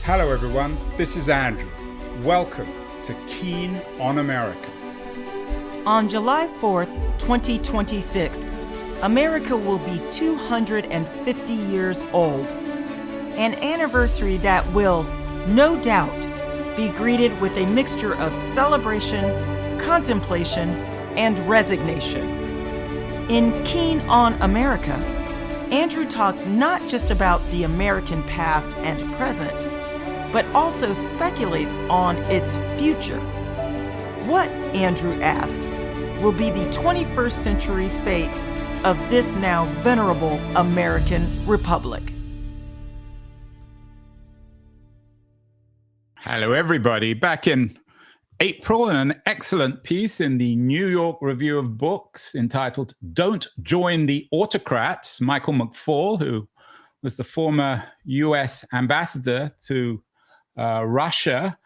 Hello everyone, this is Andrew. Welcome to Keen on America. On July 4th, 2026, America will be 250 years old, an anniversary that will, no doubt, be greeted with a mixture of celebration, contemplation, and resignation. In Keen on America, Andrew talks not just about the American past and present, but also speculates on its future. What, Andrew asks, will be the 21st century fate of this now venerable American Republic? Hello everybody, back in April in an excellent piece in the New York Review of Books entitled Don't Join the Autocrats. Michael McFaul, who was the former US ambassador to Russia,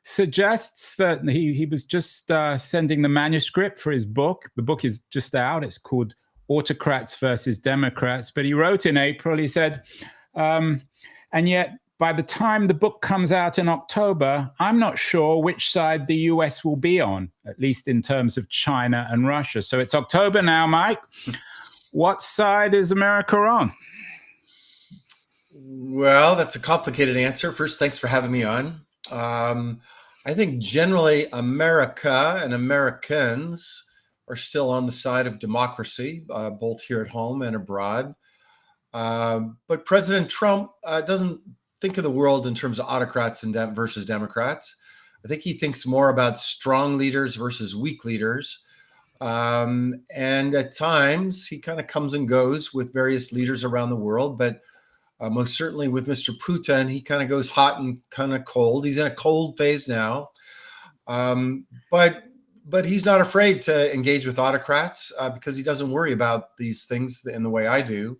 suggests that he was just sending the manuscript for his book. The book is just out. It's called Autocrats versus Democrats. But he wrote in April, he said, and yet by the time the book comes out in October, I'm not sure which side the US will be on, at least in terms of China and Russia. So it's October now, Mike. What side is America on? Well, that's a complicated answer. First, thanks for having me on. I think generally America and Americans are still on the side of democracy, both here at home and abroad. But President Trump doesn't think of the world in terms of autocrats and versus Democrats. I think he thinks more about strong leaders versus weak leaders. And at times, he kind of comes and goes with various leaders around the world, but most certainly with Mr. Putin, he kind of goes hot and kind of cold. He's in a cold phase now, but he's not afraid to engage with autocrats because he doesn't worry about these things in the way I do.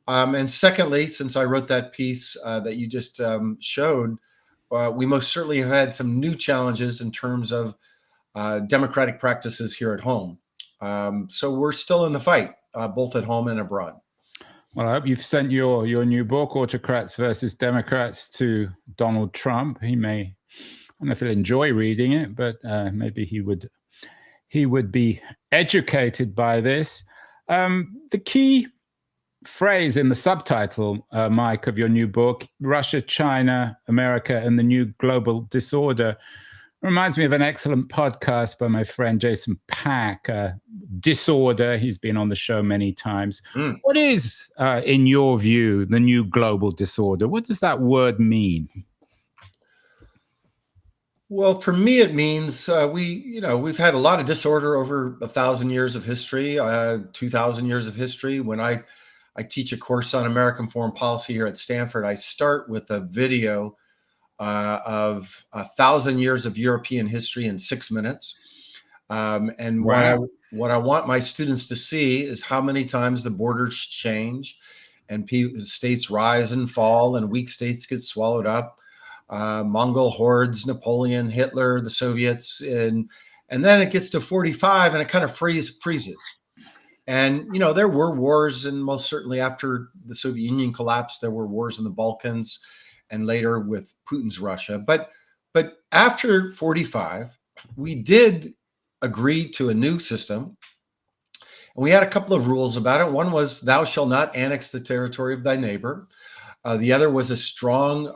And secondly, since I wrote that piece that you just showed, we most certainly have had some new challenges in terms of democratic practices here at home. So we're still in the fight, both at home and abroad. Well, I hope you've sent your new book, Autocrats versus Democrats, to Donald Trump. He may, I don't know if he'll enjoy reading it, but maybe he would be educated by this. The key phrase in the subtitle, Mike, of your new book, Russia, China, America, and the New Global Disorder, reminds me of an excellent podcast by my friend Jason Pack, Disorder. He's been on the show many times. What is, in your view, the new global disorder? What does that word mean? Well, for me, it means we've had a lot of disorder over 1,000 years of history, 2,000 years of history. When I teach a course on American foreign policy here at Stanford, I start with a video of 1,000 years of European history in 6 minutes. And wow. What I want my students to see is how many times the borders change and states rise and fall and weak states get swallowed up. Mongol hordes, Napoleon, Hitler, the Soviets, and then it gets to 45 and it kind of freezes. And, there were wars, and most certainly after the Soviet Union collapsed, there were wars in the Balkans and later with Putin's Russia. But after 45, we did agree to a new system. And we had a couple of rules about it. One was, thou shalt not annex the territory of thy neighbor. The other was a strong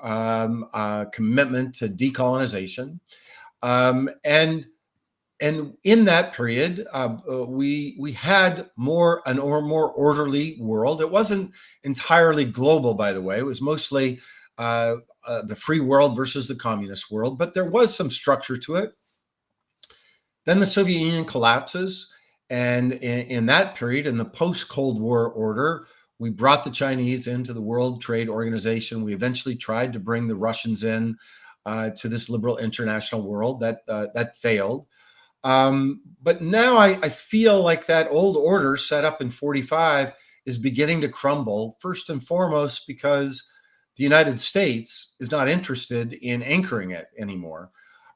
commitment to decolonization. And in that period, we had a more orderly world. It wasn't entirely global, by the way. It was mostly the free world versus the communist world, but there was some structure to it. Then the Soviet Union collapses, and in that period, in the post-Cold War order, we brought the Chinese into the World Trade Organization. We eventually tried to bring the Russians in to this liberal international world. That failed. But now I feel like that old order set up in 45 is beginning to crumble, first and foremost because the United States is not interested in anchoring it anymore.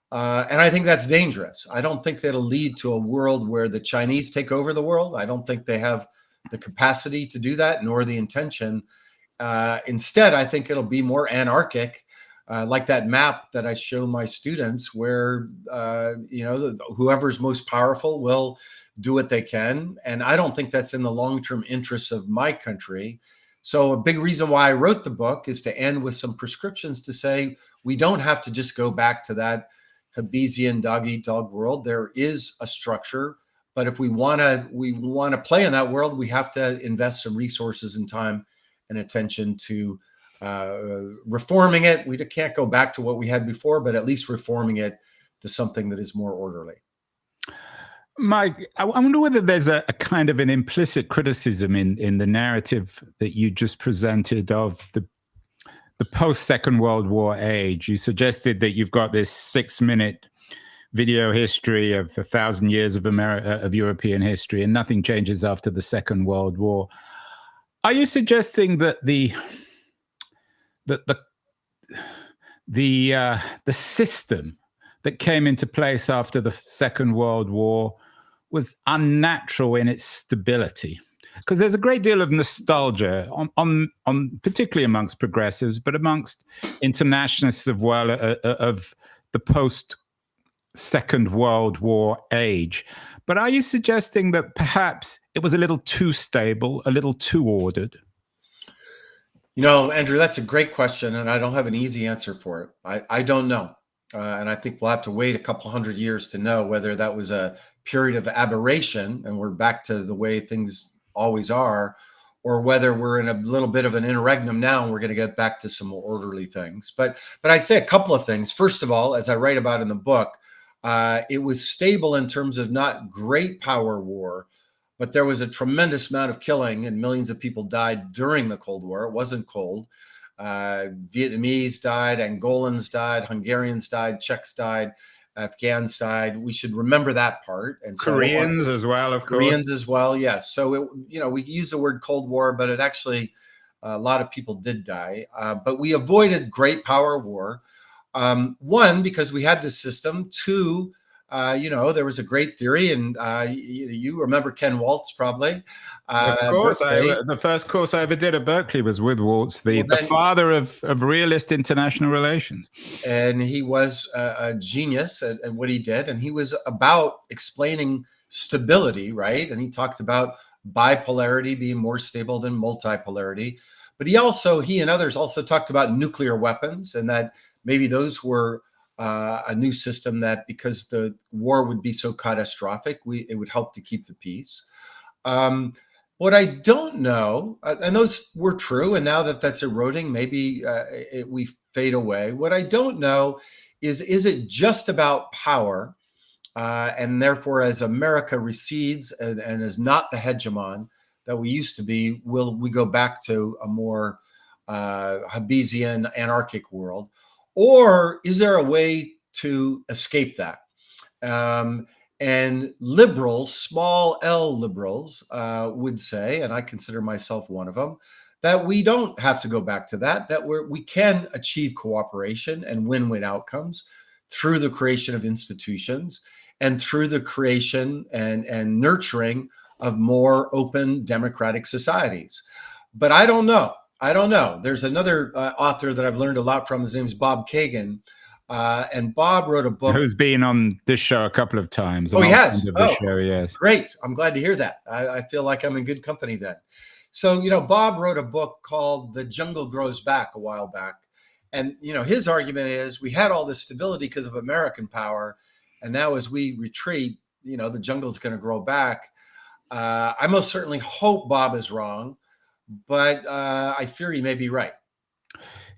And I think that's dangerous. I don't think that'll lead to a world where the Chinese take over the world. I don't think they have the capacity to do that, nor the intention. Instead, I think it'll be more anarchic, like that map that I show my students, where whoever's most powerful will do what they can. And I don't think that's in the long-term interests of my country. So a big reason why I wrote the book is to end with some prescriptions to say we don't have to just go back to that Hobbesian dog-eat-dog world. There is a structure, but if we want to play in that world, we have to invest some resources and time and attention to reforming it. We can't go back to what we had before, but at least reforming it to something that is more orderly. Mike, I wonder whether there's a kind of an implicit criticism in the narrative that you just presented of the post-Second World War age. You suggested that you've got this 6-minute video history of 1,000 years of European history, and nothing changes after the Second World War. Are you suggesting that the system that came into place after the Second World War was unnatural in its stability? Because there's a great deal of nostalgia on particularly amongst progressives, but amongst internationalists as well, of the post-Second World War age. But are you suggesting that perhaps it was a little too stable, a little too ordered? Andrew, that's a great question, and I don't have an easy answer for it. I don't know. And I think we'll have to wait a couple hundred years to know whether that was a period of aberration and we're back to the way things always are, or whether we're in a little bit of an interregnum now and we're going to get back to some more orderly things. But I'd say a couple of things. First of all, as I write about in the book, it was stable in terms of not great power war, but there was a tremendous amount of killing and millions of people died during the Cold War. It wasn't cold. Vietnamese died, Angolans died, Hungarians died, Czechs died, Afghans died. We should remember that part. And so Koreans as well, of course. Koreans as well, yes. So we use the word Cold War, but it actually a lot of people did die. But we avoided great power war. One, because we had this system. Two, there was a great theory, and you remember Ken Waltz probably. Of course, the first course I ever did at Berkeley was with Waltz, the father of realist international relations. And he was a genius at what he did, and he was about explaining stability, right? And he talked about bipolarity being more stable than multipolarity. But he and others also talked about nuclear weapons, and that maybe those were a new system that, because the war would be so catastrophic, it would help to keep the peace. What I don't know, and those were true, and now that that's eroding, maybe we fade away. What I don't know is it just about power? And therefore, as America recedes and is not the hegemon that we used to be, will we go back to a more Hobbesian, anarchic world? Or is there a way to escape that? And liberals, small L liberals, would say, and I consider myself one of them, that we don't have to go back to that we can achieve cooperation and win-win outcomes through the creation of institutions and through the creation and nurturing of more open democratic societies. But I don't know. There's another author that I've learned a lot from. His name is Bob Kagan. And Bob wrote a book. Who's been on this show a couple of times. Oh, he has? Show, yes. Great. I'm glad to hear that. I feel like I'm in good company then. So, Bob wrote a book called The Jungle Grows Back a while back. And, his argument is we had all this stability because of American power. And now as we retreat, the jungle's going to grow back. I most certainly hope Bob is wrong, but I fear he may be right.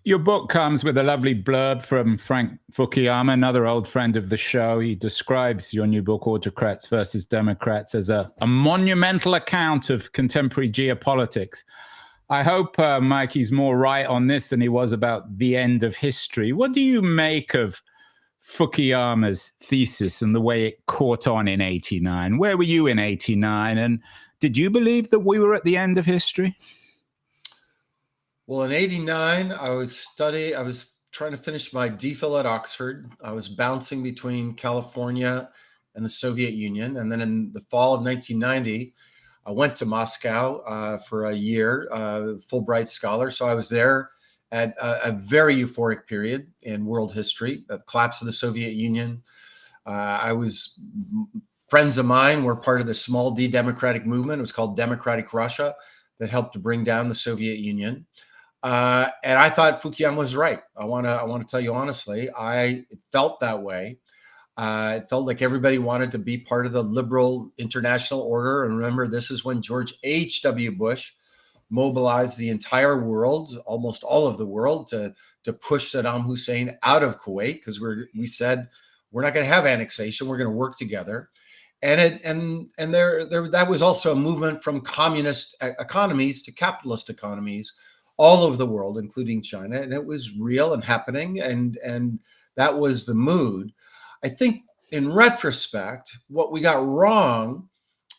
Your book comes with a lovely blurb from Frank Fukuyama, another old friend of the show. He describes your new book, Autocrats versus Democrats, as a monumental account of contemporary geopolitics. I hope, Mike, he's more right on this than he was about the end of history. What do you make of Fukuyama's thesis and the way it caught on in 89? Where were you in 89? And did you believe that we were at the end of history? Well, in 89, I was trying to finish my DPhil at Oxford. I was bouncing between California and the Soviet Union. And then in the fall of 1990, I went to Moscow for a year, Fulbright scholar. So I was there at a very euphoric period in world history, the collapse of the Soviet Union. Friends of mine were part of the small d democratic movement. It was called Democratic Russia, that helped to bring down the Soviet Union. And I thought Fukuyama was right. I want to tell you honestly, I felt that way. It felt like everybody wanted to be part of the liberal international order. And remember, this is when George H.W. Bush mobilized the entire world, almost all of the world, to push Saddam Hussein out of Kuwait, because we said we're not going to have annexation. We're going to work together. And that was also a movement from communist economies to capitalist economies all over the world, including China. And it was real and happening. And that was the mood. I think in retrospect, what we got wrong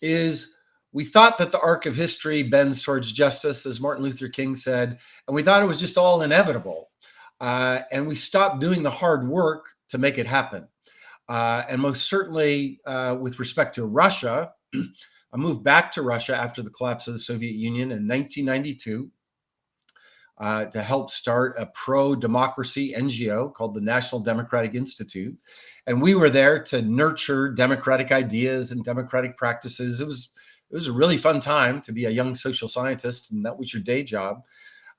is we thought that the arc of history bends towards justice, as Martin Luther King said, and we thought it was just all inevitable. And we stopped doing the hard work to make it happen. And most certainly with respect to Russia, I moved back to Russia after the collapse of the Soviet Union in 1992 to help start a pro-democracy NGO called the National Democratic Institute. And we were there to nurture democratic ideas and democratic practices. It was a really fun time to be a young social scientist, and that was your day job.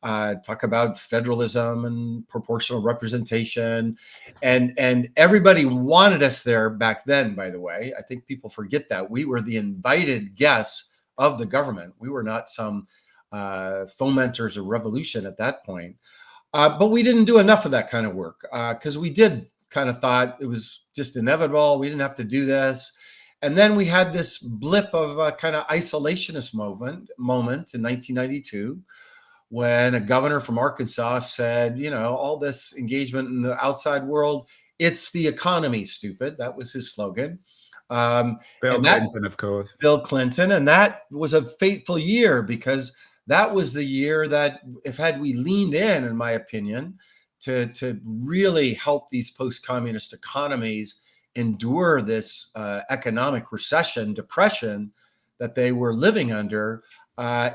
Talk about federalism and proportional representation. And everybody wanted us there back then, by the way. I think people forget that. We were the invited guests of the government. We were not some fomenters of revolution at that point. But we didn't do enough of that kind of work because we did kind of thought it was just inevitable. We didn't have to do this. And then we had this blip of a kind of isolationist moment in 1992, when a governor from Arkansas said, you know, all this engagement in the outside world, it's the economy, stupid. That was his slogan. Bill Clinton, of course. Bill Clinton. And that was a fateful year, because that was the year that, if had we leaned in my opinion, to really help these post-communist economies endure this economic recession, depression that they were living under,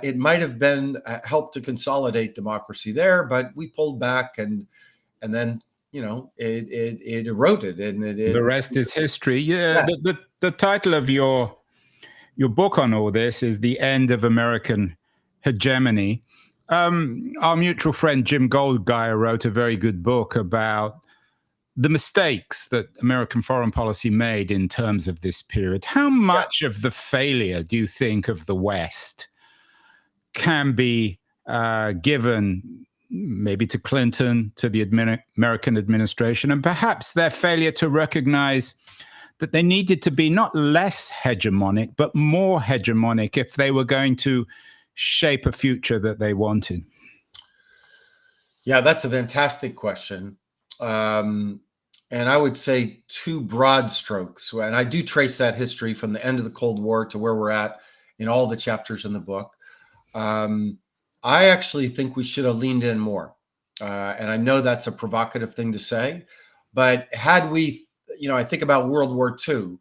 it might have been helped to consolidate democracy there, but we pulled back, and then, you know, it eroded, and the rest is history. Yeah. The title of your book on all this is The End of American Hegemony. Our mutual friend Jim Goldgeier wrote a very good book about the mistakes that American foreign policy made in terms of this period. How much of the failure do you think of the West can be given maybe to Clinton, to the American administration, and perhaps their failure to recognize that they needed to be not less hegemonic, but more hegemonic if they were going to shape a future that they wanted? Yeah, that's a fantastic question. And I would say two broad strokes. And I do trace that history from the end of the Cold War to where we're at in all the chapters in the book. I actually think we should have leaned in more. And I know that's a provocative thing to say, but had we, you know, I think about World War II,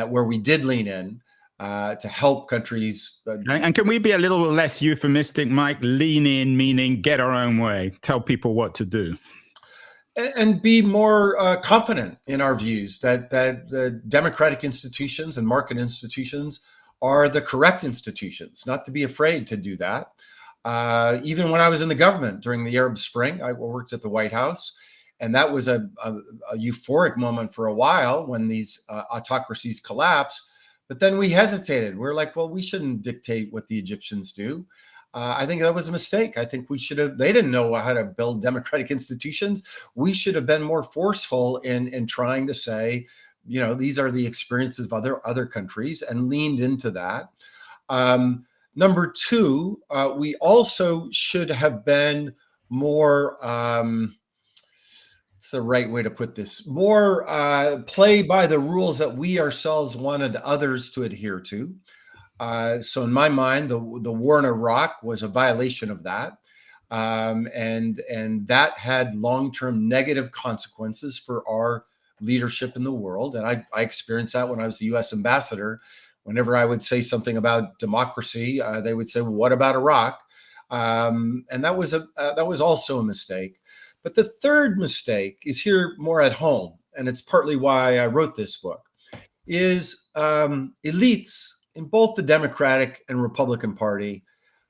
where we did lean in to help countries. And can we be a little less euphemistic, Mike? Lean in, meaning get our own way, tell people what to do. And be more confident in our views that the democratic institutions and market institutions are the correct institutions, not to be afraid to do that. Even when I was in the government during the Arab Spring, I worked at the White House, and that was a euphoric moment for a while when these autocracies collapsed. But then we hesitated. We're like, well, we shouldn't dictate what the Egyptians do. I think that was a mistake. I think we should have, they didn't know how to build democratic institutions. We should have been more forceful in trying to say, you know, these are the experiences of other countries, and leaned into that. Number two, we also should have been more, what's the right way to put this? More play by the rules that we ourselves wanted others to adhere to. So in my mind, the war in Iraq was a violation of that. And that had long-term negative consequences for our leadership in the world. And I experienced that when I was the US ambassador, Whenever I would say something about democracy, they would say, well, what about Iraq? And that was also a mistake. But the third mistake is here more at home, and it's partly why I wrote this book, is elites in both the Democratic and Republican Party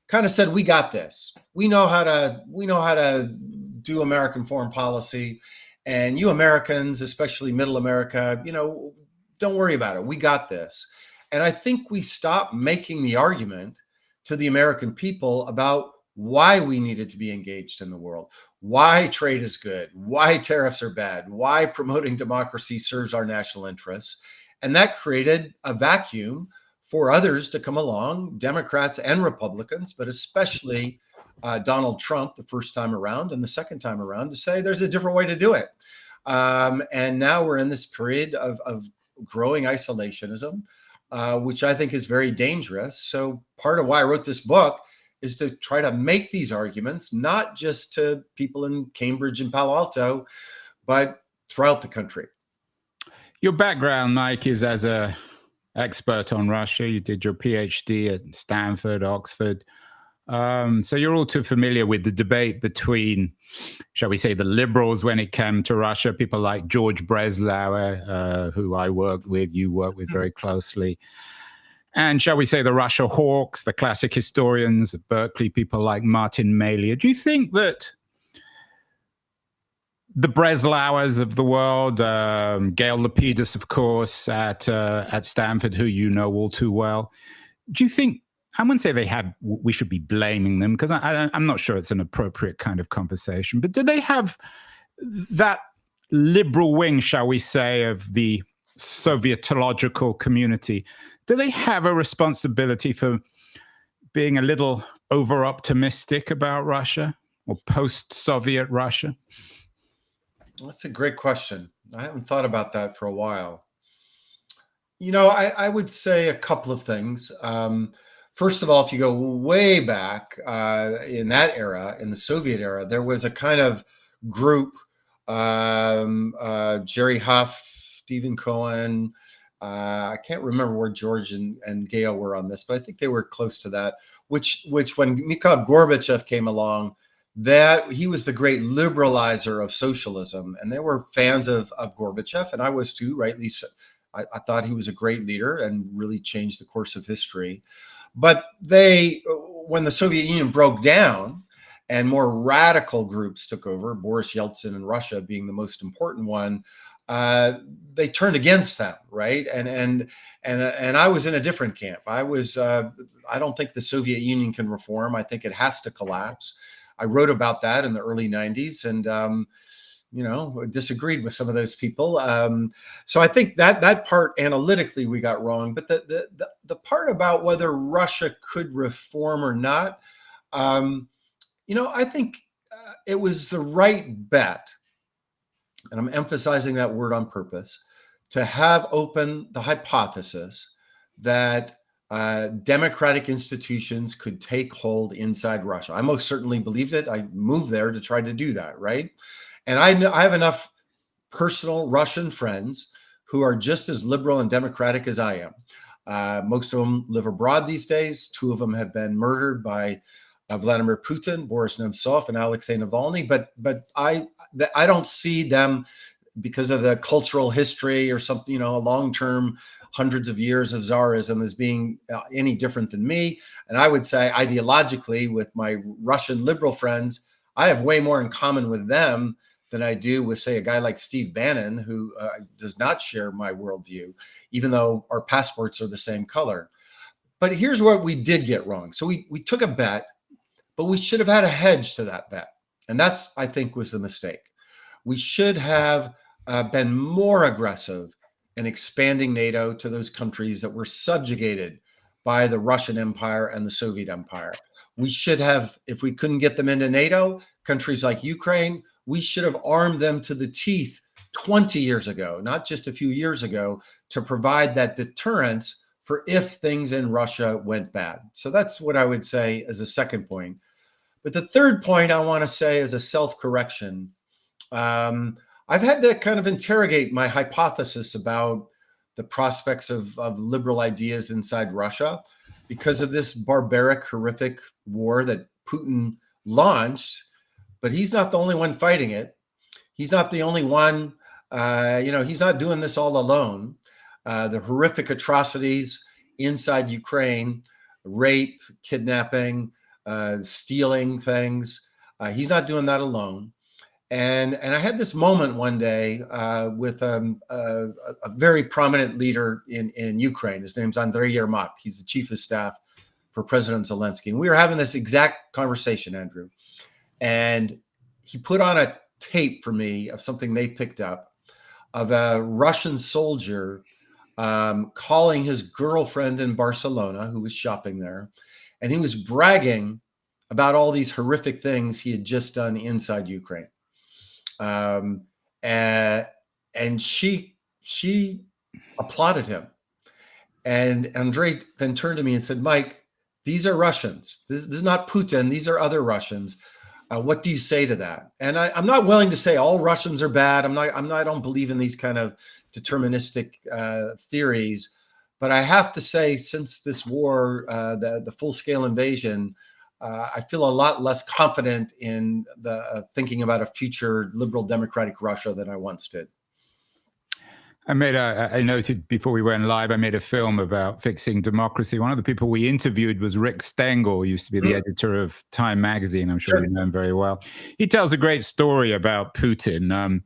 kind of said, we got this. We know how to do American foreign policy. And you Americans, especially middle America, don't worry about it. We got this. And I think we stopped making the argument to the American people about why we needed to be engaged in the world, why trade is good, why tariffs are bad, why promoting democracy serves our national interests. And that created a vacuum for others to come along, Democrats and Republicans, but especially Donald Trump the first time around and the second time around, to say there's a different way to do it. And now we're in this period of growing isolationism, which I think is very dangerous. So part of why I wrote this book is to try to make these arguments, not just to people in Cambridge and Palo Alto, but throughout the country. Your background, Mike, is as a expert on Russia. You did your PhD at Stanford, Oxford. So you're all too familiar with the debate between, shall we say, the liberals when it came to Russia, people like George Breslauer, who I worked with, you worked with very closely, and shall we say the Russia hawks, the classic historians at Berkeley, people like Martin Mailia. Do you think that the Breslauers of the world, Gail Lapidus, of course, at Stanford, who you know all too well, do you think, I wouldn't say we should be blaming them, because I'm not sure it's an appropriate kind of conversation, but do they have that liberal wing, shall we say, of the Sovietological community? Do they have a responsibility for being a little over-optimistic about Russia or post-Soviet Russia? That's a great question. I haven't thought about that for a while. I would say a couple of things. First of all, if you go way back in that era, in the Soviet era, there was a kind of group, Jerry Huff, Stephen Cohen, I can't remember where George and Gail were on this, but I think they were close to that, which when Mikhail Gorbachev came along, that he was the great liberalizer of socialism, and they were fans of Gorbachev, and I was too, rightly so. I thought he was a great leader and really changed the course of history. But when the Soviet Union broke down and more radical groups took over, Boris Yeltsin in Russia being the most important one, they turned against them, right? And I was in a different camp. I don't think the Soviet Union can reform. I think it has to collapse. I wrote about that in the early 90s, and disagreed with some of those people. So I think that part analytically we got wrong. But the part about whether Russia could reform or not, I think it was the right bet, and I'm emphasizing that word on purpose, to have open the hypothesis that democratic institutions could take hold inside Russia. I most certainly believed it. I moved there to try to do that, right? And I have enough personal Russian friends who are just as liberal and democratic as I am. Most of them live abroad these days. Two of them have been murdered by Vladimir Putin, Boris Nemtsov, and Alexei Navalny. But I don't see them, because of the cultural history or something, a long-term hundreds of years of Tsarism, as being any different than me. And I would say ideologically, with my Russian liberal friends, I have way more in common with them than I do with, say, a guy like Steve Bannon, who does not share my worldview, even though our passports are the same color. But here's what we did get wrong. So we took a bet, but we should have had a hedge to that bet. And that's, I think, was the mistake. We should have been more aggressive in expanding NATO to those countries that were subjugated by the Russian Empire and the Soviet Empire. We should have, if we couldn't get them into NATO, countries like Ukraine, we should have armed them to the teeth 20 years ago, not just a few years ago, to provide that deterrence for if things in Russia went bad. So that's what I would say as a second point. But the third point I want to say is a self-correction. I've had to kind of interrogate my hypothesis about the prospects of liberal ideas inside Russia because of this barbaric, horrific war that Putin launched. But he's not the only one fighting it. He's not the only one. He's not doing this all alone. The horrific atrocities inside Ukraine, rape, kidnapping, stealing things. He's not doing that alone. And I had this moment one day with a very prominent leader in Ukraine. His name's Andrei Yermak. He's the chief of staff for President Zelensky. And we were having this exact conversation, Andrew. And he put on a tape for me of something they picked up of a Russian soldier calling his girlfriend in Barcelona, who was shopping there. And he was bragging about all these horrific things he had just done inside Ukraine. And she applauded him. And Andrei then turned to me and said, Mike, these are Russians. This is not Putin. These are other Russians. What do you say to that? And I'm not willing to say all Russians are bad. I don't believe in these kind of deterministic theories. But I have to say, since this war, the full-scale invasion, I feel a lot less confident in the thinking about a future liberal democratic Russia than I once did. I noted before we went live, I made a film about fixing democracy. One of the people we interviewed was Rick Stengel, who used to be the editor of Time magazine. I'm sure you know him very well. He tells a great story about Putin.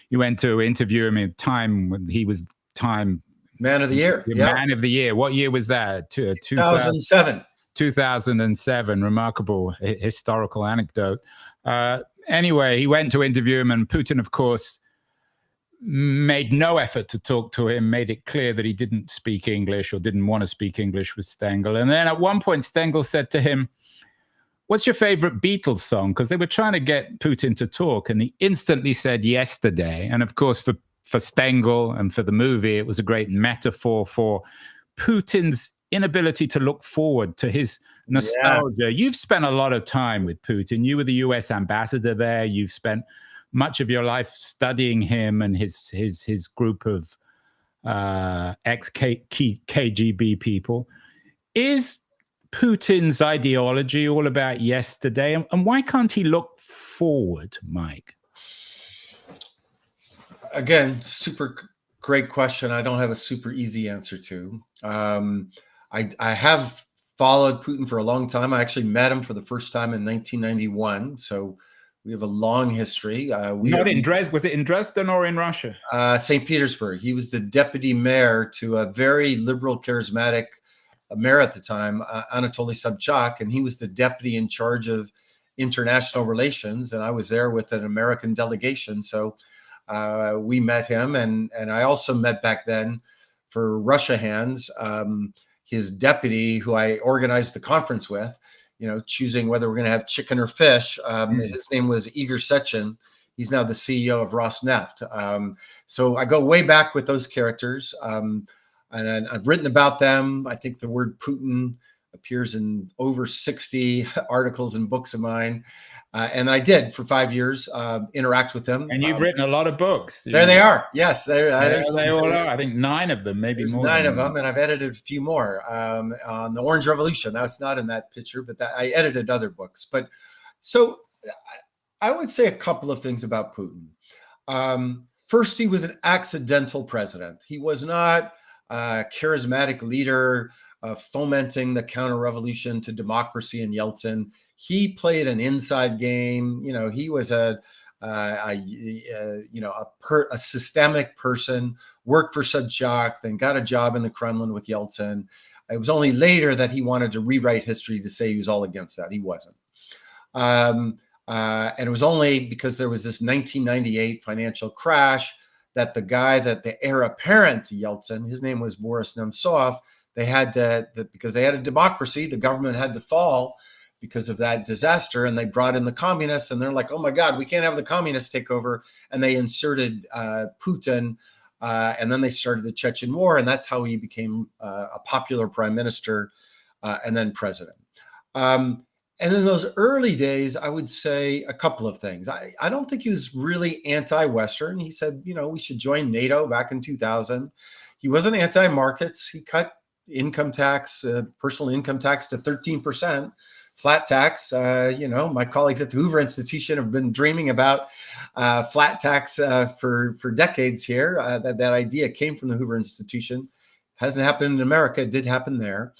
You went to interview him in Time when he was Time Man of the Year. Man of the Year. What year was that? 2007. 2007. Remarkable historical anecdote. Anyway, he went to interview him, and Putin, of course, made no effort to talk to him, made it clear that he didn't speak English or didn't want to speak English with Stengel. And then at one point, Stengel said to him, what's your favorite Beatles song? Because they were trying to get Putin to talk, and he instantly said Yesterday. And of course, for Stengel and for the movie, it was a great metaphor for Putin's inability to look forward to his nostalgia. Yeah. You've spent a lot of time with Putin. You were the US ambassador there. You've spent much of your life studying him and his group of ex-KGB people. Is Putin's ideology all about yesterday? And why can't he look forward, Mike? Again, super great question. I don't have a super easy answer to. I have followed Putin for a long time. I actually met him for the first time in 1991. So we have a long history. Not in Dresden. Was it in Dresden or in Russia? St. Petersburg. He was the deputy mayor to a very liberal, charismatic mayor at the time, Anatoly Sobchak, and he was the deputy in charge of international relations. And I was there with an American delegation. So we met him. And I also met back then for Russia Hands, his deputy, who I organized the conference with, choosing whether we're going to have chicken or fish. His name was Igor Sechin. He's now the CEO of Rosneft. So I go way back with those characters. And I've written about them. I think the word Putin appears in over 60 articles and books of mine. And I did for 5 years interact with them. And you've written a lot of books. There they are. Yes, they all are. I think 9 of them, maybe more. 9 of them, and I've edited a few more on the Orange Revolution. That's not in that picture, but I edited other books. But so I would say a couple of things about Putin. First, he was an accidental president. He was not a charismatic leader fomenting the counter-revolution to democracy and Yeltsin. He played an inside game. He was a systemic person, worked for Sobchak, then got a job in the Kremlin with Yeltsin. It was only later that he wanted to rewrite history to say he was all against that. He wasn't. And it was only because there was this 1998 financial crash that the heir apparent to Yeltsin, his name was Boris Nemtsov, because they had a democracy, the government had to fall because of that disaster, and they brought in the communists, and they're like, oh my God, we can't have the communists take over, and they inserted Putin, and then they started the Chechen War, and that's how he became a popular prime minister and then president. And in those early days, I would say a couple of things. I don't think he was really anti-Western. He said, we should join NATO back in 2000. he wasn't anti-markets. He cut income tax, personal income tax to 13%, flat tax. My colleagues at the Hoover Institution have been dreaming about flat tax for decades here. That idea came from the Hoover Institution. Hasn't happened in America. It did happen there.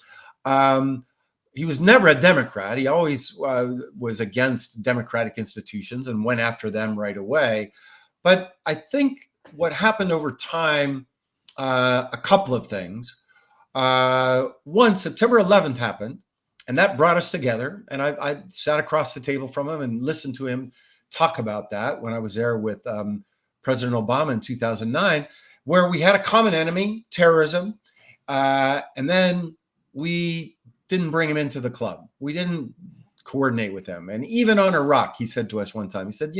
He was never a Democrat. He always was against democratic institutions and went after them right away. But I think what happened over time, a couple of things. One, September 11th happened, and that brought us together. And I sat across the table from him and listened to him talk about that when I was there with President Obama in 2009, where we had a common enemy, terrorism. And then we didn't bring him into the club. We didn't coordinate with him. And even on Iraq, he said to us one time, he said,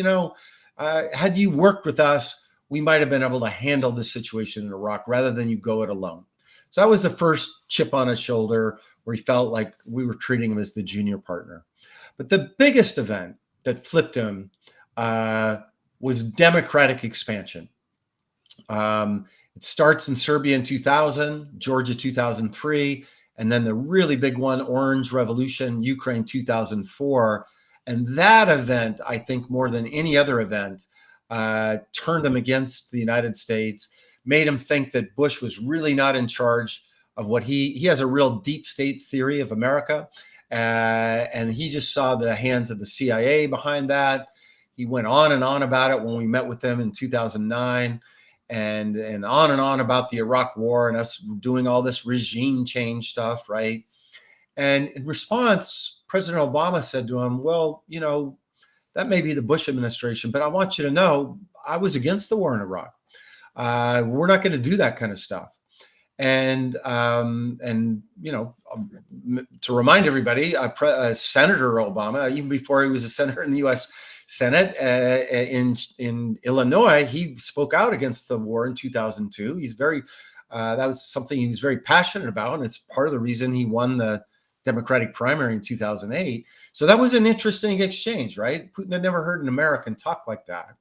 had you worked with us, we might have been able to handle this situation in Iraq rather than you go it alone. So that was the first chip on his shoulder where he felt like we were treating him as the junior partner. But the biggest event that flipped him was democratic expansion. It starts in Serbia in 2000, Georgia 2003, and then the really big one, Orange Revolution, Ukraine 2004. And that event, I think more than any other event, turned him against the United States, made him think that Bush was really not in charge of what he has a real deep state theory of America. And he just saw the hands of the CIA behind that. He went on and on about it when we met with him in 2009. And on about the Iraq War and us doing all this regime change stuff, right? And in response, President Obama said to him, well, that may be the Bush administration, but I want you to know I was against the war in Iraq. We're not going to do that kind of stuff. And to remind everybody, Senator Obama, even before he was a senator in the U.S. Senate in Illinois, he spoke out against the war in 2002. That was something he was very passionate about, and it's part of the reason he won the Democratic primary in 2008. So that was an interesting exchange, right? Putin had never heard an American talk like that.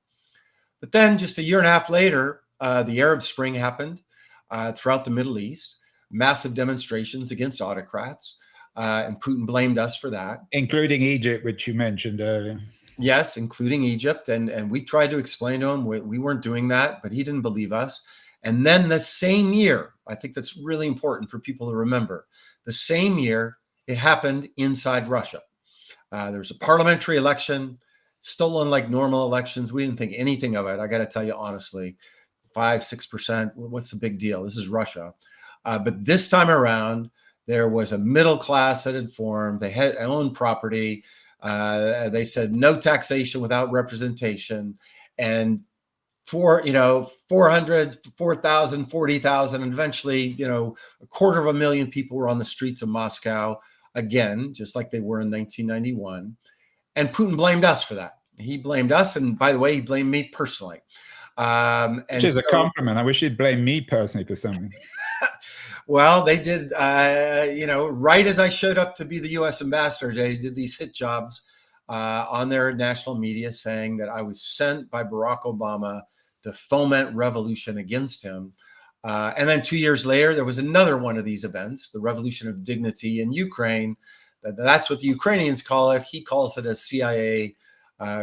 But then just a year and a half later, the Arab Spring happened throughout the Middle East, massive demonstrations against autocrats, and Putin blamed us for that. Including Egypt, which you mentioned earlier. Yes, including Egypt. And we tried to explain to him we weren't doing that, but he didn't believe us. And then the same year, I think that's really important for people to remember, the same year it happened inside Russia. There was a parliamentary election, still unlike normal elections. We didn't think anything of it. I got to tell you honestly, 5-6%. What's the big deal? This is Russia. But this time around, there was a middle class that had formed. They had owned property. They said no taxation without representation. And 400, 4,000, 40,000, and eventually, 250,000 people were on the streets of Moscow again, just like they were in 1991. And Putin blamed us for that. He blamed us. And by the way, he blamed me personally. Which is a compliment. I wish he'd blame me personally for something. Well, they did, right as I showed up to be the U.S. ambassador, they did these hit jobs on their national media saying that I was sent by Barack Obama to foment revolution against him. And then 2 years later, there was another one of these events, the Revolution of Dignity in Ukraine. That's what the Ukrainians call it. He calls it a CIA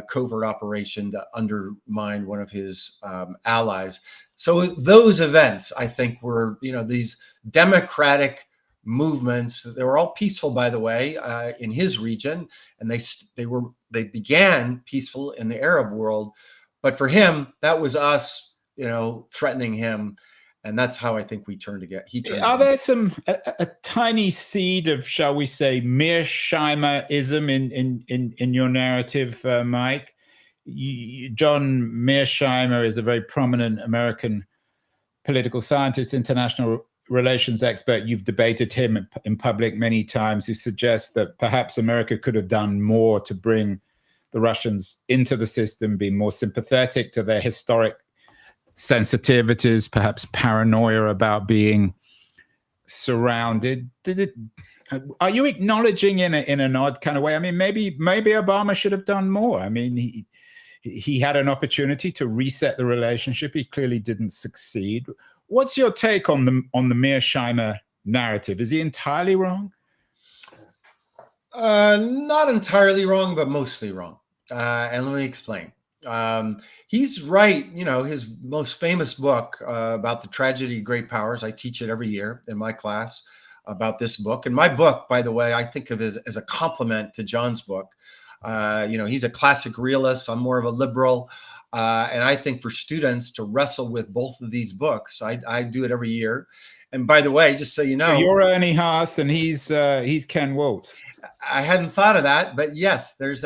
covert operation to undermine one of his allies. So those events, I think, were, these democratic movements. They were all peaceful, by the way, in his region, and they began peaceful in the Arab world. But for him, that was us, threatening him. And that's how I think we turned again. Are there a tiny seed of, shall we say, Mearsheimerism in your narrative, Mike? John Mearsheimer is a very prominent American political scientist, international relations expert. You've debated him in public many times, who suggests that perhaps America could have done more to bring the Russians into the system, be more sympathetic to their historic sensitivities, perhaps paranoia about being surrounded. Are you acknowledging in an odd kind of way? I mean, maybe Obama should have done more. I mean, he had an opportunity to reset the relationship. He clearly didn't succeed. What's your take on the Mearsheimer narrative? Is he entirely wrong? Not entirely wrong, but mostly wrong. And let me explain. He's right. You know, his most famous book about the tragedy of great powers. I teach it every year in my class about this book. And my book, by the way, I think of as a compliment to John's book. You know, he's a classic realist. I'm more of a liberal. And I think for students to wrestle with both of these books, I do it every year. And by the way, just so you know, you're Ernie Haas and he's Ken Walt. I hadn't thought of that, but yes, there's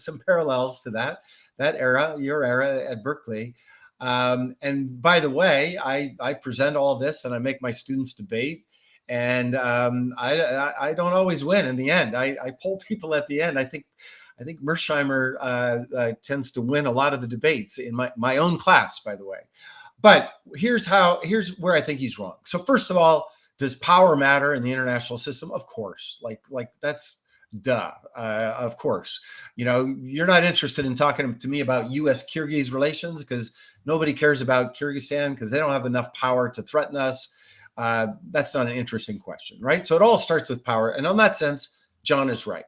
some parallels to that era, your era at Berkeley. And by the way, I present all this and I make my students debate. And I don't always win in the end. I poll people at the end. I think Mearsheimer tends to win a lot of the debates in my own class, by the way. But here's where I think he's wrong. So first of all, does power matter in the international system? Of course, like that's duh. Of course, you know, you're not interested in talking to me about U.S.-Kyrgyz relations because nobody cares about Kyrgyzstan because they don't have enough power to threaten us. That's not an interesting question, right? So it all starts with power. And on that sense, John is right.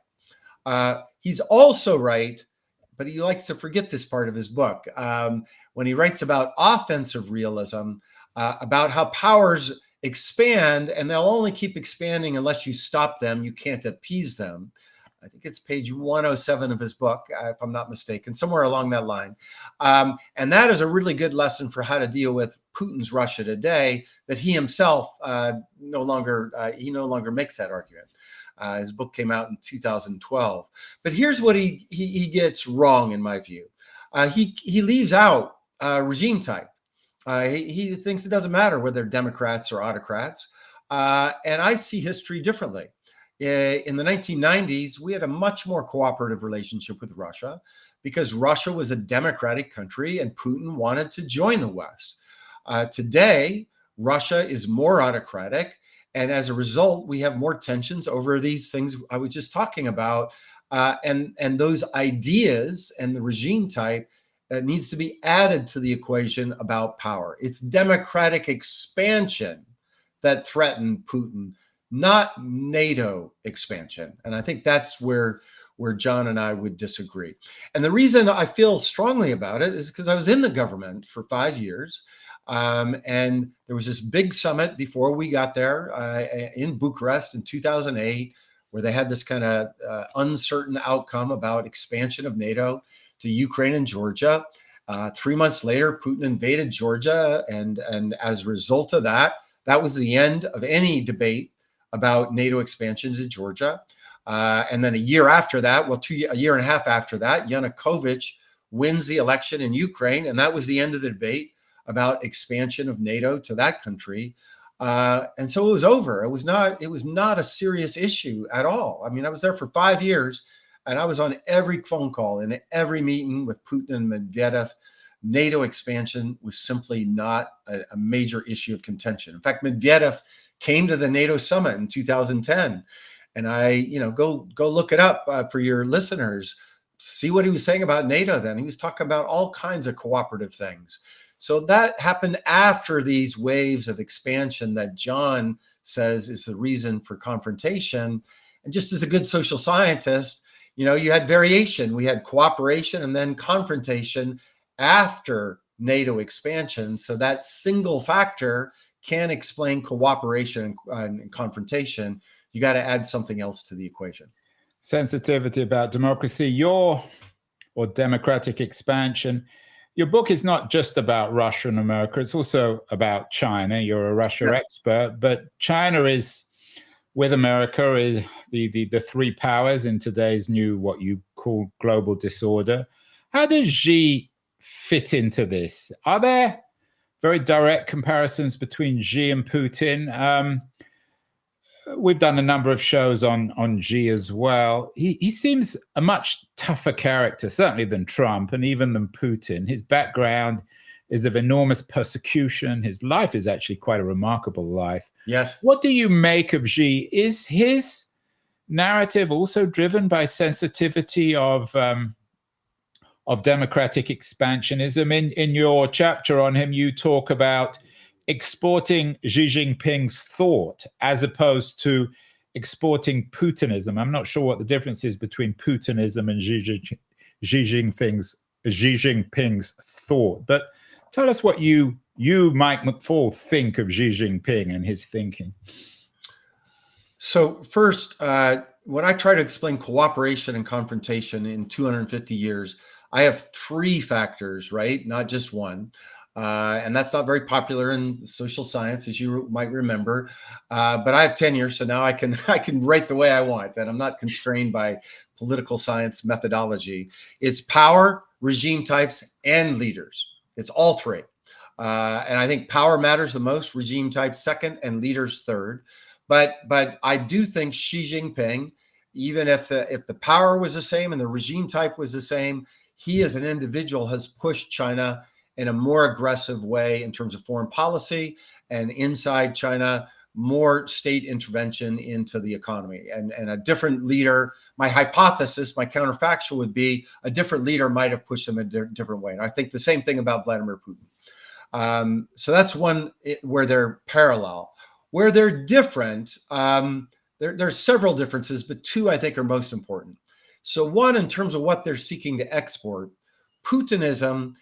He's also right, but he likes to forget this part of his book. When he writes about offensive realism, about how powers expand and they'll only keep expanding unless you stop them. You can't appease them. I think it's page 107 of his book, if I'm not mistaken, somewhere along that line. And that is a really good lesson for how to deal with Putin's Russia today, that he himself no longer makes that argument. His book came out in 2012. But here's what he gets wrong, in my view. He leaves out regime type. He thinks it doesn't matter whether they're Democrats or autocrats. And I see history differently. In the 1990s, we had a much more cooperative relationship with Russia because Russia was a democratic country and Putin wanted to join the West. Today, Russia is more autocratic. And as a result, we have more tensions over these things I was just talking about. And those ideas and the regime type needs to be added to the equation about power. It's democratic expansion that threatened Putin, not NATO expansion. And I think that's where John and I would disagree. And the reason I feel strongly about it is because I was in the government for 5 years. And there was this big summit before we got there in Bucharest in 2008, where they had this kind of uncertain outcome about expansion of NATO to Ukraine and Georgia. 3 months later, Putin invaded Georgia. And as a result of that, that was the end of any debate about NATO expansion to Georgia. And then a year after that, a year and a half after that, Yanukovych wins the election in Ukraine. And that was the end of the debate about expansion of NATO to that country. And so it was over. It was not a serious issue at all. I mean, I was there for 5 years and I was on every phone call and every meeting with Putin and Medvedev. NATO expansion was simply not a major issue of contention. In fact, Medvedev came to the NATO summit in 2010. And go look it up for your listeners. See what he was saying about NATO then. He was talking about all kinds of cooperative things. So that happened after these waves of expansion that John says is the reason for confrontation. And just as a good social scientist, you had variation. We had cooperation and then confrontation after NATO expansion. So that single factor can explain cooperation and confrontation. You got to add something else to the equation. Sensitivity about democracy, or democratic expansion. Your book is not just about Russia and America. It's also about China. You're a Russia expert, but China is, with America, is the three powers in today's new, what you call global disorder. How does Xi fit into this? Are there very direct comparisons between Xi and Putin? We've done a number of shows on Xi as well. He seems a much tougher character, certainly than Trump and even than Putin. His background is of enormous persecution. His life is actually quite a remarkable life. Yes. What do you make of Xi? Is his narrative also driven by sensitivity of democratic expansionism? In your chapter on him, you talk about exporting Xi Jinping's thought as opposed to exporting Putinism. I'm not sure what the difference is between Putinism and Xi Jinping's thought. But tell us what you, Mike McFaul, think of Xi Jinping and his thinking. So first, when I try to explain cooperation and confrontation in 250 years, I have three factors, right? Not just one. And that's not very popular in social science, as you might remember. But I have tenure, so now I can write the way I want, and I'm not constrained by political science methodology. It's power, regime types, and leaders. It's all three. And I think power matters the most, regime type second, and leaders third. But I do think Xi Jinping, even if the power was the same and the regime type was the same, he as an individual has pushed China in a more aggressive way in terms of foreign policy, and inside China, more state intervention into the economy. And a different leader, my hypothesis, my counterfactual would be a different leader might have pushed them in a different way. And I think the same thing about Vladimir Putin. So that's one where they're parallel. Where they're different, there's several differences, but two I think are most important. So one, in terms of what they're seeking to export, Putinism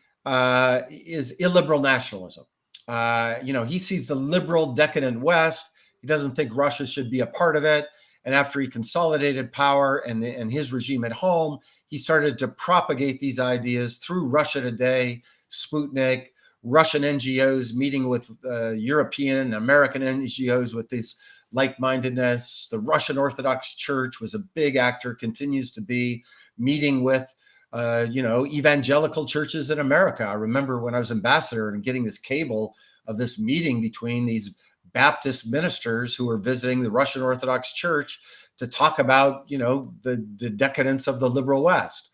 is illiberal nationalism. He sees the liberal decadent West. He doesn't think Russia should be a part of it. And after he consolidated power and his regime at home, he started to propagate these ideas through Russia Today, Sputnik, Russian NGOs meeting with European and American NGOs with this like-mindedness. The Russian Orthodox Church was a big actor, continues to be, meeting with evangelical churches in America. I remember when I was ambassador and getting this cable of this meeting between these Baptist ministers who were visiting the Russian Orthodox Church to talk about, the decadence of the liberal West.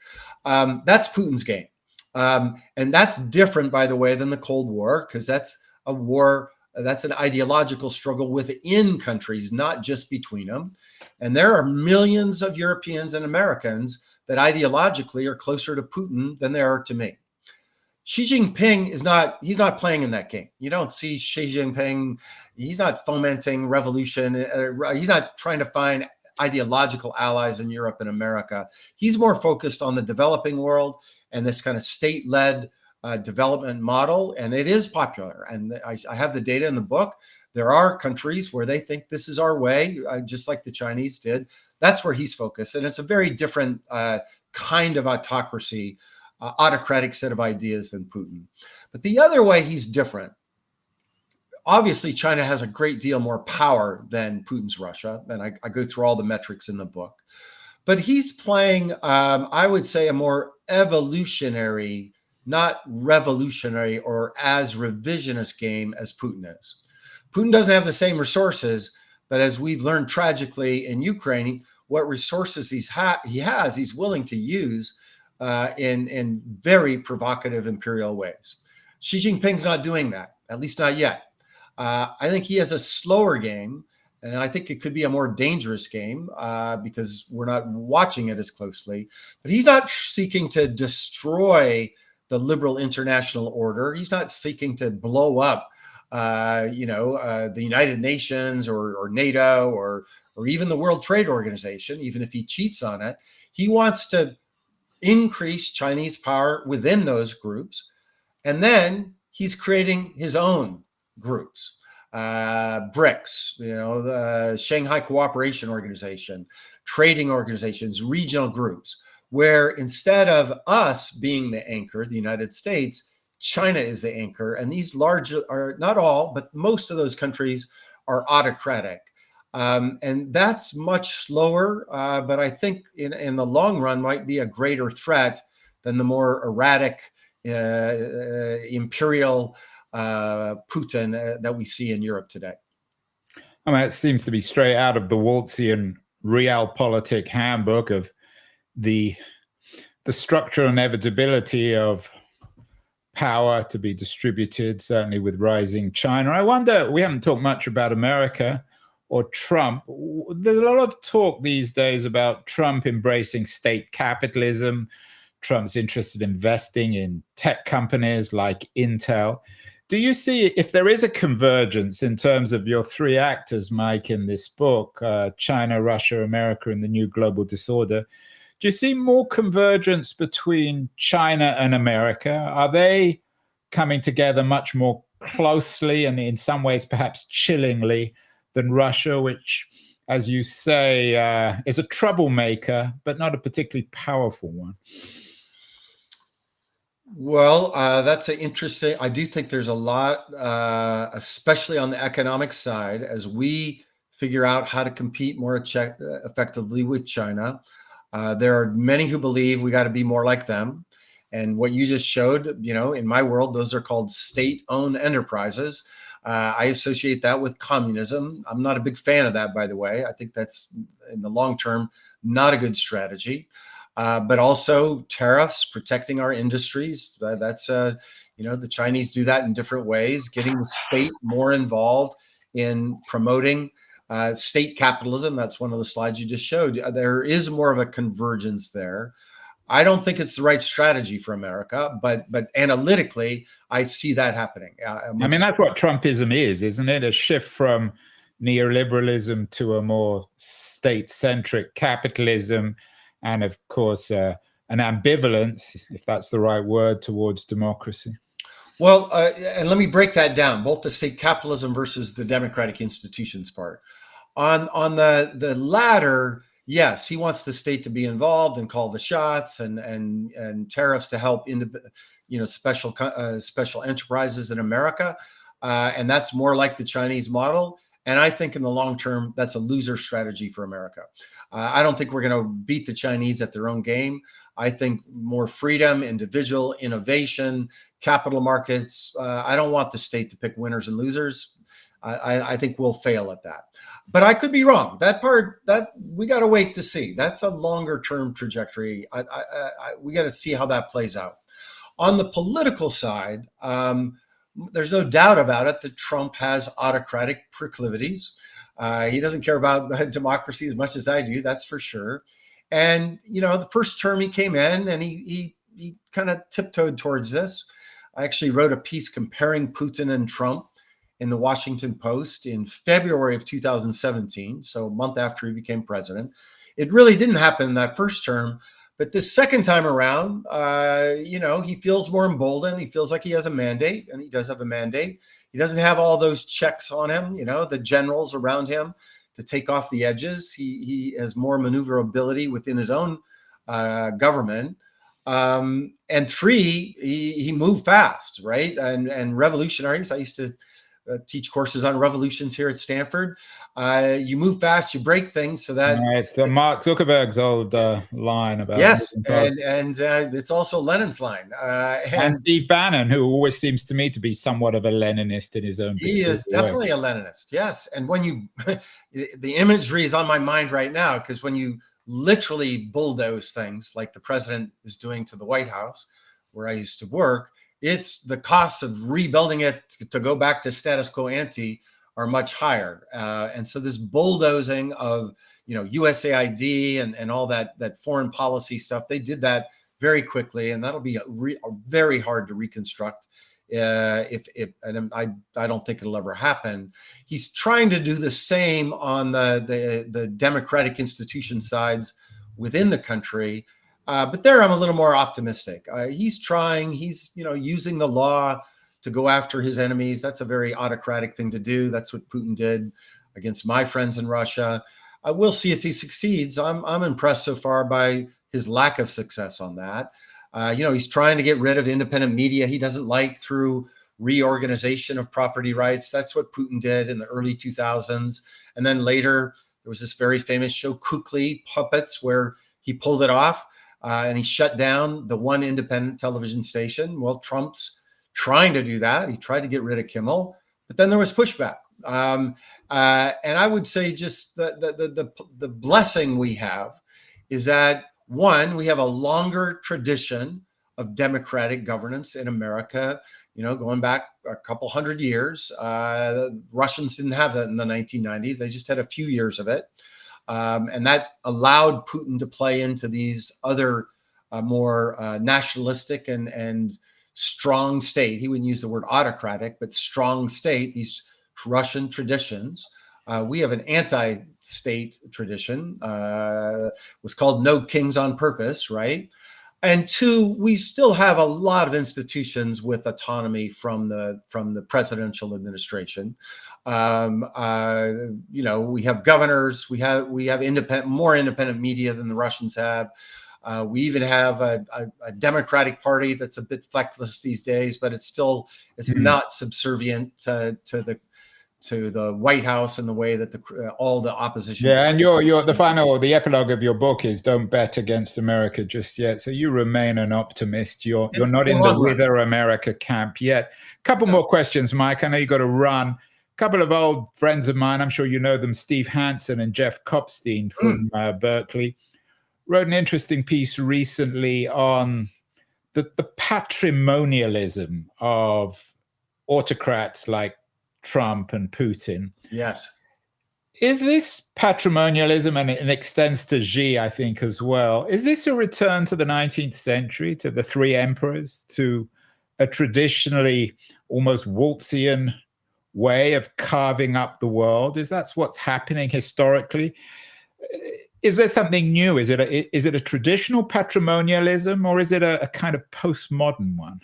That's Putin's game. And that's different, by the way, than the Cold War, because that's a war, that's an ideological struggle within countries, not just between them. And there are millions of Europeans and Americans that ideologically are closer to Putin than they are to me. Xi Jinping he's not playing in that game. You don't see Xi Jinping, he's not fomenting revolution. He's not trying to find ideological allies in Europe and America. He's more focused on the developing world and this kind of state-led development model, and it is popular. And I have the data in the book. There are countries where they think this is our way, just like the Chinese did. That's where he's focused, and it's a very different kind of autocracy, autocratic set of ideas than Putin. But the other way he's different, obviously China has a great deal more power than Putin's Russia, and I go through all the metrics in the book. But he's playing, I would say, a more evolutionary, not revolutionary or as revisionist game as Putin is. Putin doesn't have the same resources, but as we've learned tragically in Ukraine, what resources he has, he's willing to use in very provocative imperial ways. Xi Jinping's not doing that, at least not yet. I think he has a slower game, and I think it could be a more dangerous game because we're not watching it as closely. But he's not seeking to destroy the liberal international order. He's not seeking to blow up, the United Nations or NATO or even the World Trade Organization, even if he cheats on it. He wants to increase Chinese power within those groups. And then he's creating his own groups, BRICS, the Shanghai Cooperation Organization, trading organizations, regional groups, where instead of us being the anchor, the United States, China is the anchor. And these large are not all, but most of those countries are autocratic. And that's much slower, but I think in the long run might be a greater threat than the more erratic imperial Putin that we see in Europe today. I mean, it seems to be straight out of the Waltzian realpolitik handbook of the structural inevitability of power to be distributed, certainly with rising China. I wonder, we haven't talked much about America or Trump. There's a lot of talk these days about Trump embracing state capitalism. Trump's interested in investing in tech companies like Intel. Do you see if there is a convergence in terms of your three actors, Mike, in this book, China, Russia, America, and the new global disorder? Do you see more convergence between China and America? Are they coming together much more closely and in some ways perhaps chillingly than Russia, which, as you say, is a troublemaker, but not a particularly powerful one? Well, that's an interesting. I do think there's a lot, especially on the economic side, as we figure out how to compete more effectively with China. There are many who believe we got to be more like them. And what you just showed, in my world, those are called state-owned enterprises. I associate that with communism. I'm not a big fan of that, by the way. I think that's, in the long term, not a good strategy. But also tariffs, protecting our industries. That's, the Chinese do that in different ways, getting the state more involved in promoting state capitalism. That's one of the slides you just showed. There is more of a convergence there. I don't think it's the right strategy for America, but analytically, I see that happening. I mean, that's what Trumpism is, isn't it? A shift from neoliberalism to a more state-centric capitalism, and of course, an ambivalence, if that's the right word, towards democracy. Well, and let me break that down, both the state capitalism versus the democratic institutions part. On the latter, yes, he wants the state to be involved and call the shots, and tariffs to help special enterprises in America, and that's more like the Chinese model. And I think in the long term, that's a loser strategy for America. I don't think we're going to beat the Chinese at their own game. I think more freedom, individual innovation, capital markets. I don't want the state to pick winners and losers. I think we'll fail at that. But I could be wrong. That part, that we got to wait to see. That's a longer term trajectory. We got to see how that plays out. On the political side, there's no doubt about it that Trump has autocratic proclivities. He doesn't care about democracy as much as I do, that's for sure. And, the first term he came in and he kind of tiptoed towards this. I actually wrote a piece comparing Putin and Trump in the Washington Post in February of 2017, so a month after he became president. It really didn't happen in that first term. But this second time around, he feels more emboldened. He feels like he has a mandate, and he does have a mandate. He doesn't have all those checks on him, the generals around him to take off the edges. He has more maneuverability within his own government. And three, he moved fast, right? And revolutionaries, I used to teach courses on revolutions here at Stanford. You move fast, you break things, so that it's the Mark Zuckerberg's old line about and it's also Lenin's line. And Steve Bannon, who always seems to me to be somewhat of a Leninist in his own. He is definitely a Leninist, yes. And when you, the imagery is on my mind right now, because when you literally bulldoze things like the president is doing to the White House, where I used to work, it's the costs of rebuilding it to go back to status quo ante are much higher. And so this bulldozing of, USAID and all that foreign policy stuff, they did that very quickly, and that'll be very hard to reconstruct. And I don't think it'll ever happen. He's trying to do the same on the democratic institution sides within the country. But there I'm a little more optimistic. He's trying, using the law to go after his enemies. That's a very autocratic thing to do. That's what Putin did against my friends in Russia. We'll see if he succeeds. I'm impressed so far by his lack of success on that. He's trying to get rid of independent media he doesn't like through reorganization of property rights. That's what Putin did in the early 2000s. And then later, there was this very famous show, Kukly Puppets, where he pulled it off. And he shut down the one independent television station. Well, Trump's trying to do that. He tried to get rid of Kimmel, but then there was pushback. And I would say just the blessing we have is that, one, we have a longer tradition of democratic governance in America, going back a couple hundred years. The Russians didn't have that in the 1990s. They just had a few years of it. And that allowed Putin to play into these other more nationalistic and strong state. He wouldn't use the word autocratic, but strong state, these Russian traditions. We have an anti-state tradition, was called No Kings on Purpose, right? And two, we still have a lot of institutions with autonomy from the presidential administration. We have governors, we have more independent media than the Russians have. We even have a Democratic Party that's a bit fleckless these days, but it's not subservient to the White House in the way that all the opposition. Yeah, and the epilogue of your book is "Don't bet against America just yet." So you remain an optimist. You're not in the Wither America camp yet. Couple more questions, Mike. I know you got to run. A couple of old friends of mine, I'm sure you know them, Steve Hansen and Jeff Kopstein from Berkeley, wrote an interesting piece recently on the patrimonialism of autocrats like Trump and Putin. Yes. Is this patrimonialism, and it extends to Xi, I think, as well, is this a return to the 19th century, to the three emperors, to a traditionally almost Waltzian way of carving up the world? Is that what's happening historically? Is there something new? Is it a traditional patrimonialism, or is it a kind of postmodern one?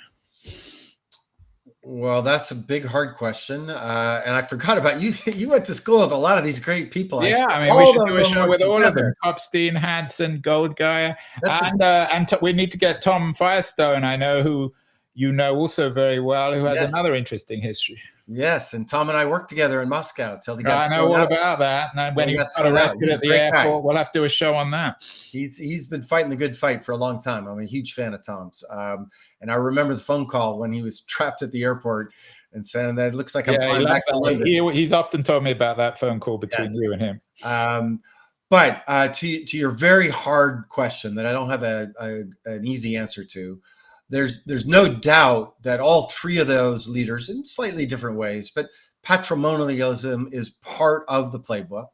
Well, that's a big, hard question. And I forgot about you. You went to school with a lot of these great people. Yeah, I mean, we should do a show with all of them. Kopstein, Hansen, Goldgeier. And we need to get Tom Firestone, I know, who you know also very well, who has another interesting history. Yes, and Tom and I worked together in Moscow till he got. I know all about that. And when he got arrested at the airport, we'll have to do a show on that. He's been fighting the good fight for a long time. I'm a huge fan of Tom's. And I remember the phone call when he was trapped at the airport and saying that it looks like I'm flying back to London. He's often told me about that phone call between you and him. But to your very hard question that I don't have an easy answer to, there's no doubt that all three of those leaders, in slightly different ways, but patrimonialism is part of the playbook.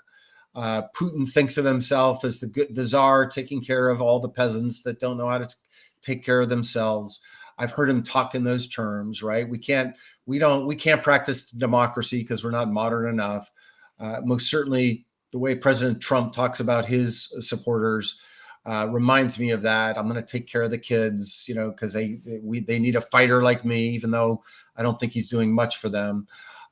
Putin thinks of himself as the czar taking care of all the peasants that don't know how to take care of themselves. I've heard him talk in those terms, right? We can't practice democracy because we're not modern enough. Most certainly the way President Trump talks about his supporters reminds me of that. I'm going to take care of the kids, because they need a fighter like me, even though I don't think he's doing much for them.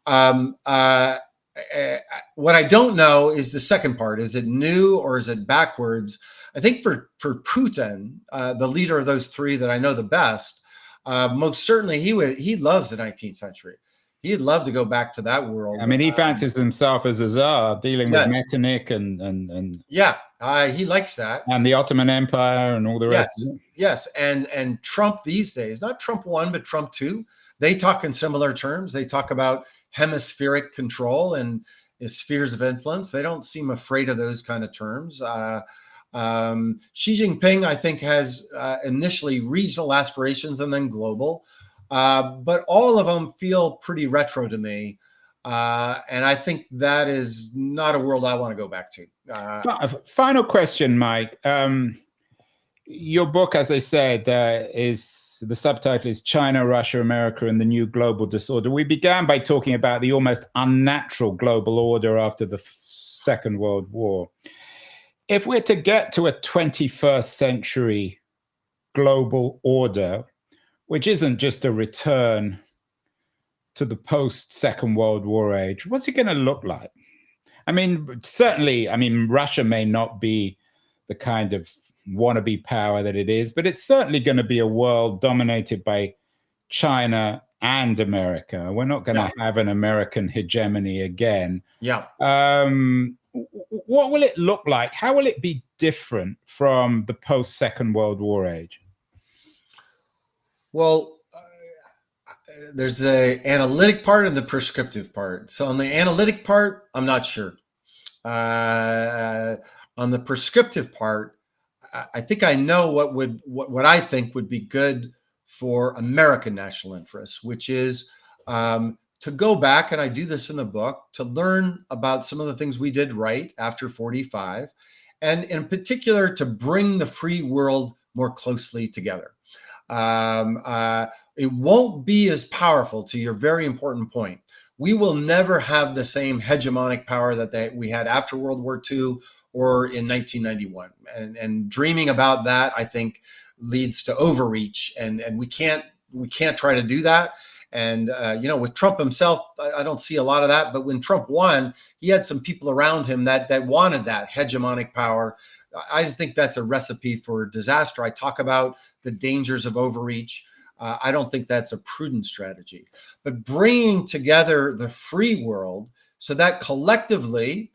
What I don't know is the second part. Is it new or is it backwards? I think for Putin, the leader of those three that I know the best, most certainly he loves the 19th century. He'd love to go back to that world. I mean, he fancies himself as a czar, dealing with Metternich and he likes that, and the Ottoman Empire and all the rest. Yes, and Trump these days, not Trump 1, but Trump 2, they talk in similar terms. They talk about hemispheric control and spheres of influence. They don't seem afraid of those kind of terms. Xi Jinping, I think, has initially regional aspirations and then global. But all of them feel pretty retro to me. And I think that is not a world I want to go back to. Final question, Mike. Your book, as I said, the subtitle is China, Russia, America, and the New Global Disorder. We began by talking about the almost unnatural global order after the Second World War. If we're to get to a 21st century global order, which isn't just a return to the post-Second World War age, what's it going to look like? I mean, certainly, Russia may not be the kind of wannabe power that it is, but it's certainly going to be a world dominated by China and America. We're not going to have an American hegemony again. Yeah. What will it look like? How will it be different from the post-Second World War age? Well, there's the analytic part and the prescriptive part. So on the analytic part, I'm not sure. On the prescriptive part, I think I know what I think would be good for American national interests, which is to go back, and I do this in the book, to learn about some of the things we did right after 45, and in particular to bring the free world more closely together. It won't be as powerful, to your very important point. We will never have the same hegemonic power that we had after World War II or in 1991. And dreaming about that, I think, leads to overreach, and we can't try to do that. And with Trump himself, I don't see a lot of that. But when Trump won, he had some people around him that wanted that hegemonic power. I think that's a recipe for disaster. I talk about the dangers of overreach. I don't think that's a prudent strategy. But bringing together the free world so that collectively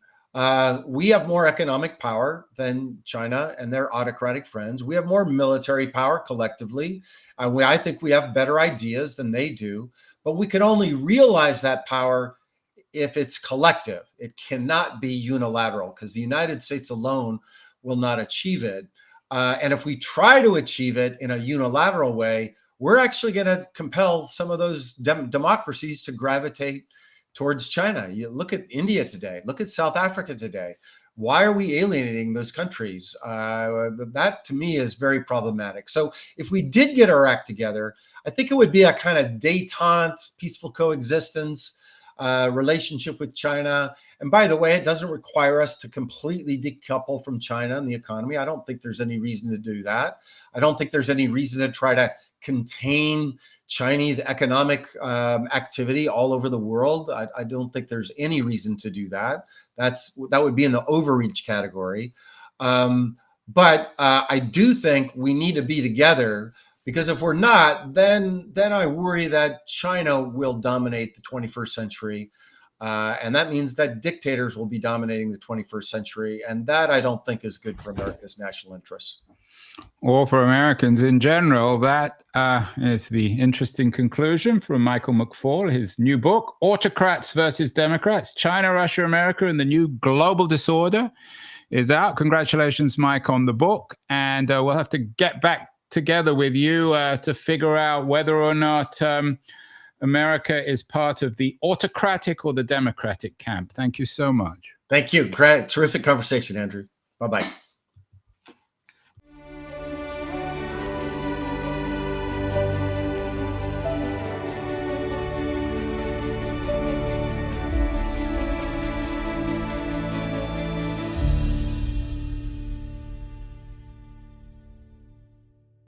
we have more economic power than China and their autocratic friends. We have more military power collectively. I think we have better ideas than they do. But we can only realize that power if it's collective. It cannot be unilateral, because the United States alone will not achieve it. And if we try to achieve it in a unilateral way, we're actually going to compel some of those democracies to gravitate towards China. You look at India today, look at South Africa today. Why are we alienating those countries? That to me is very problematic. So if we did get our act together, I think it would be a kind of détente, peaceful coexistence relationship with China. And by the way, it doesn't require us to completely decouple from China and the economy. I don't think there's any reason to do that. I don't think there's any reason to try to contain Chinese economic activity all over the world. I don't think there's any reason to do that. That would be in the overreach category. But I do think we need to be together, because if we're not, then I worry that China will dominate the 21st century. And that means that dictators will be dominating the 21st century. And that I don't think is good for America's national interests. Or for Americans in general. That is the interesting conclusion from Michael McFaul. His new book, Autocrats versus Democrats, China, Russia, America, and the New Global Disorder, is out. Congratulations, Mike, on the book. And we'll have to get back together with you to figure out whether or not America is part of the autocratic or the democratic camp. Thank you so much. Thank you. Great, terrific conversation, Andrew. Bye-bye.